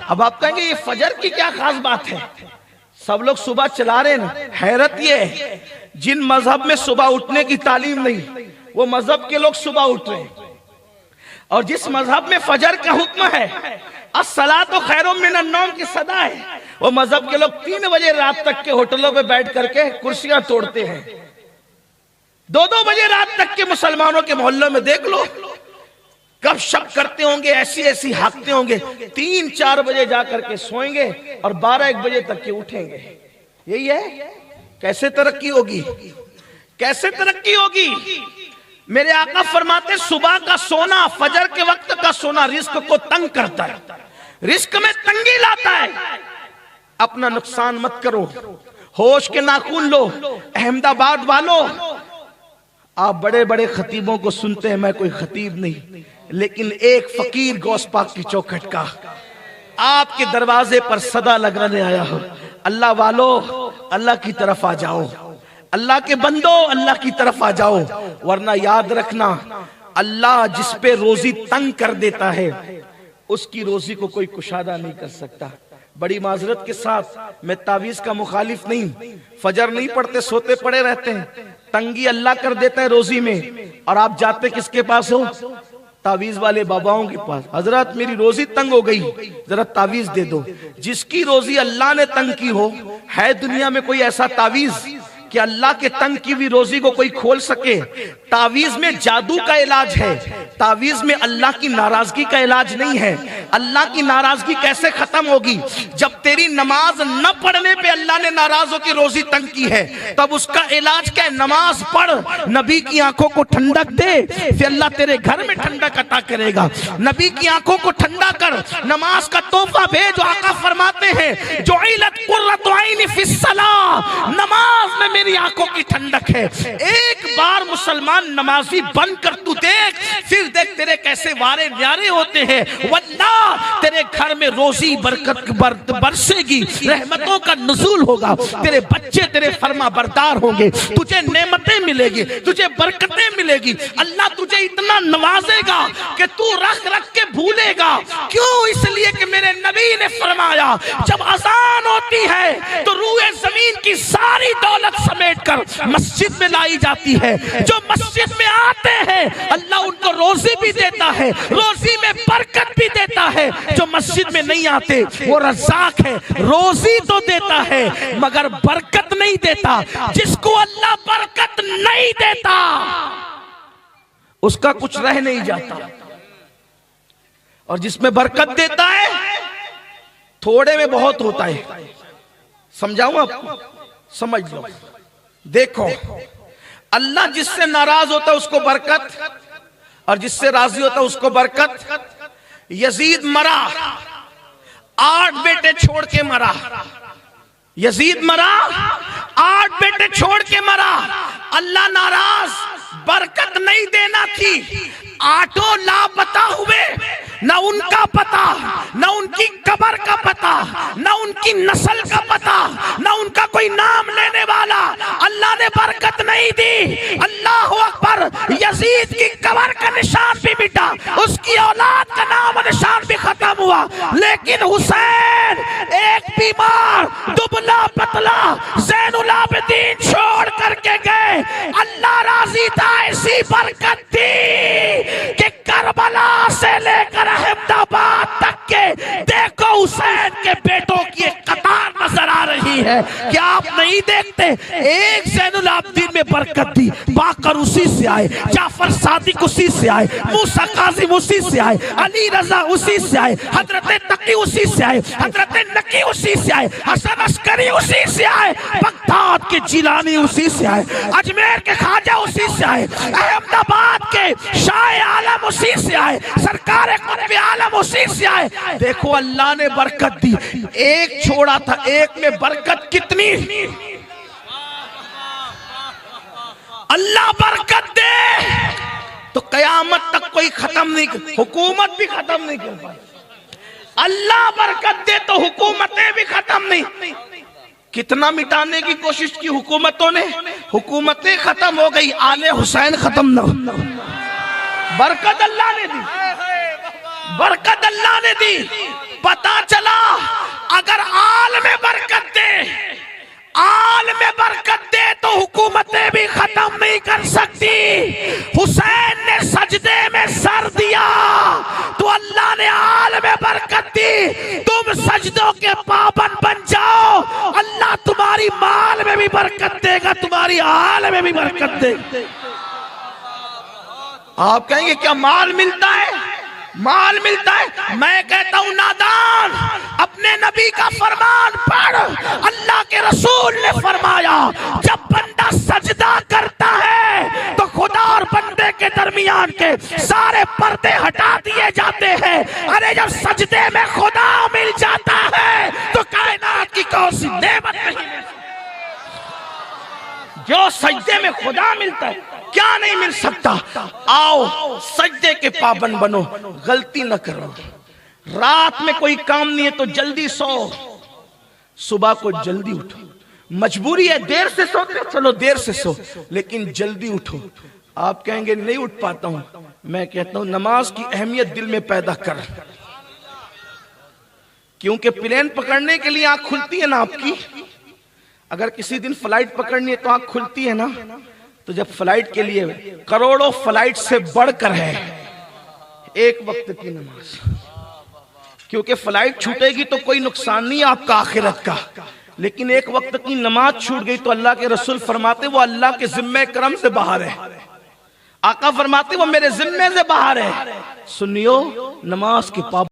अब आप कहेंगे ये फजर की क्या खास बात है, सब लोग सुबह चला रहे ना। हैरत ये है, जिन मजहब में सुबह उठने की तालीम नहीं, वो मजहब के लोग सुबह उठ रहे हैं। और जिस मजहब में फजर का हुक्म है, अस्सलातु खैरुम मिनन नौम की सदा है, वो मजहब के लोग 3 बजे रात तक के होटलों पे बैठ करके कुर्सियां तोड़ते हैं। 2-2 बजे रात तक के मुसलमानों के मोहल्लों में देख लो, गपशप करते होंगे, ऐसी ऐसी हाँकते होंगे। 3-4 बजे जाकर के सोएंगे और 12-1 बजे तक के उठेंगे। यही है। कैसे तरक्की होगी, कैसे तरक्की होगी। मेरे आका फरमाते सुबह का सोना, फजर के वक्त का सोना रिस्क को तंग करता है, रिस्क में तंगी लाता है। अपना नुकसान मत करो, होश के नाखून लो। अहमदाबाद वालों, आप बड़े बड़े खतीबों को सुनते हैं, मैं कोई खतीब नहीं, लेकिन एक फकीर गौस पाक की चौखट का आपके दरवाजे पर सदा लगाने आया हो। अल्लाह वालों, अल्लाह की तरफ आ जाओ, अल्लाह के बंदो, अल्लाह की तरफ आ जाओ, वरना याद रखना, अल्लाह जिस पे रोजी तंग कर देता है, उसकी रोजी को कोई कुशादा नहीं कर सकता। बड़ी माजरत के साथ, मैं तावीज का मुखालिफ नहीं, फजर नहीं पढ़ते, सोते पड़े रहते हैं, तंगी अल्लाह कर देता है रोजी में। और आप जाते किसके पास हो? तावीज वाले बाबाओं के पास। हजरत मेरी रोजी तंग हो गई, जरा तावीज दे दो। जिसकी रोजी अल्लाह ने तंग की हो, है दुनिया में कोई ऐसा तावीज कि अल्लाह के तंग की हुई रोजी को कोई खोल सके? तावीज में जादू का इलाज है, तावीज में अल्लाह की नाराजगी का इलाज नहीं है। अल्लाह की नाराजगी कैसे खत्म होगी? जब तेरी नमाज न पढ़ने पे अल्लाह ने नाराज होकर रोजी तंग की है, तब उसका इलाज क्या है? नमाज पढ़, नबी की आंखों को ठंडक दे, फिर अल्लाह तेरे घर में ठंडक अता करेगा। नबी की आंखों को ठंडा कर, नमाज का तोहफा भेज। आका फरमाते हैं जुइलत कुर्रतु ऐनी फिस्सलाह, नमाज में मेरी आंखों की ठंडक है। एक बार मुसलमान नमाजी बनकर तू देख, फिर देख तेरे कैसे वारे न्यारे होते हैं। वल्लाह तेरे घर में रोजी बरकत बरसेगी, रहमतों का नुज़ूल होगा, तेरे बच्चे तेरे फरमा बरदार होंगे, तुझे नेमतें मिलेगी, तुझे बरकतें मिलेगी। अल्लाह तुझे इतना नवाजेगा कि तू रख रख के भूलेगा। क्यों? इसलिए कि मेरे नबी ने फरमाया, जब अजान होती है तो रूए जमीन की सारी दौलत समेट कर मस्जिद में लाई जाती है। जो मस्जिद में आते हैं अल्लाह उनको रोजी भी देता है, रोजी में बरकत भी देता है। जो मस्जिद में नहीं आते वो रज़ाक है, रोजी तो देता है मगर बरकत नहीं देता। जिसको अल्लाह बरकत नहीं देता उसका कुछ रह नहीं जाता, और जिसमें बरकत देता है थोड़े में बहुत होता है। समझाऊं आपको? समझ लो। देखो, अल्लाह जिससे नाराज होता है उसको बरकत, और जिससे राजी होता है उसको बरकत। यजीद मरा, 8 बेटे छोड़ के मरा। यजीद मरा, 8 बेटे छोड़ के मरा। अल्लाह नाराज, बरकत नहीं देना थी। 8 लापता हुए, न उनका पता, न उनकी कब्र का पता, न उनकी नस्ल का पता, न उनका कोई नाम लेने वाला। अल्लाह ने बरकत नहीं दी। अल्लाह अकबर। यजीद की कब्र का निशान भी मिटा, उसकी औलाद का नाम निशान भी खत्म हुआ। लेकिन हुसैन एक बीमार दुबला पतला ज़ैनुल आबिदीन छोड़ करके गए। अल्लाह राजी था, ऐसी बरकत दी कि करबला से लेकर अहमदाबाद तक के देखो हुसैन के बेटों की एक कतार नजर आ रही है। क्या आप नहीं देखते? एक ज़ैनुल आबिदीन में बरकत दी, बाकर उसी से आए, जाफर सादिक उसी से आए, मूसा काज़िम उसी से आए, अली रजा उसी से आए, हजरत तकी उसी से आए, हजरत नकी उसी से आए, हसन अस्करी उसी से आए, बगदाद के जिलानी उसी से आए, अजमेर के ख्वाजा उसी से आए, अहमदाबाद के शाह आलम उसी से आए, सरकार कुतुब आलम उसी से आए। देखो अल्लाह ने बरकत दी। एक छोड़ा था, एक में बरकत कितनी। अल्लाह बरकत दे तो कयामत तक कोई खत्म नहीं, हुकूमत भी खत्म नहीं कर पाए। अल्लाह बरकत दे तो हुकूमतें भी खत्म नहीं। कितना मिटाने की कोशिश की हुकूमतों ने, हुकूमतें खत्म हो गई, आले हुसैन खत्म न। बरकत अल्लाह ने दी, बरकत अल्लाह ने दी। पता चला भी खत्म नहीं कर सकती। हुसैन ने सजदे में सर दिया तो अल्लाह ने आल में बरकत दी। तुम सजदों के पाबंद बन जाओ, अल्लाह तुम्हारी माल में भी बरकत देगा, तुम्हारी आल में भी बरकत देगा। आप कहेंगे क्या माल मिलता है? माल मिलता है। मैं कहता हूं नादान, अपने नबी का फरमान पढ़। अल्लाह के रसूल ने फरमाया जब बंदा सजदा करता है तो खुदा और बंदे के दरमियान के सारे पर्दे हटा दिए जाते हैं। अरे जब सजदे में खुदा मिल जाता है तो कायनात की कौन सी नेमत नहीं मिलती। जो सजदे में खुदा मिलता है क्या नहीं मिल सकता। आओ सजदे के पाबंद बनो, गलती न करो। रात में कोई काम नहीं है तो जल्दी सो, सुबह को जल्दी उठो। मजबूरी है देर से सोते, चलो देर से सो, लेकिन जल्दी उठो। आप कहेंगे नहीं उठ पाता हूं, मैं कहता हूं नमाज की अहमियत दिल में पैदा कर। क्योंकि प्लेन पकड़ने के लिए आंख खुलती है ना आपकी। अगर किसी दिन फ्लाइट पकड़नी है तो आंख खुलती है ना। तो जब फ्लाइट के लिए करोड़ों फ्लाइट से बढ़कर है एक वक्त की नमाज, क्योंकि फ्लाइट छूटेगी तो कोई नुकसान नहीं आपका आखिरत का, लेकिन एक वक्त की नमाज छूट गई तो अल्लाह के रसूल फरमाते वो अल्लाह के जिम्मे करम से बाहर है। आका फरमाते वो मेरे जिम्मे से बाहर है। सुनियो नमाज के पाबंद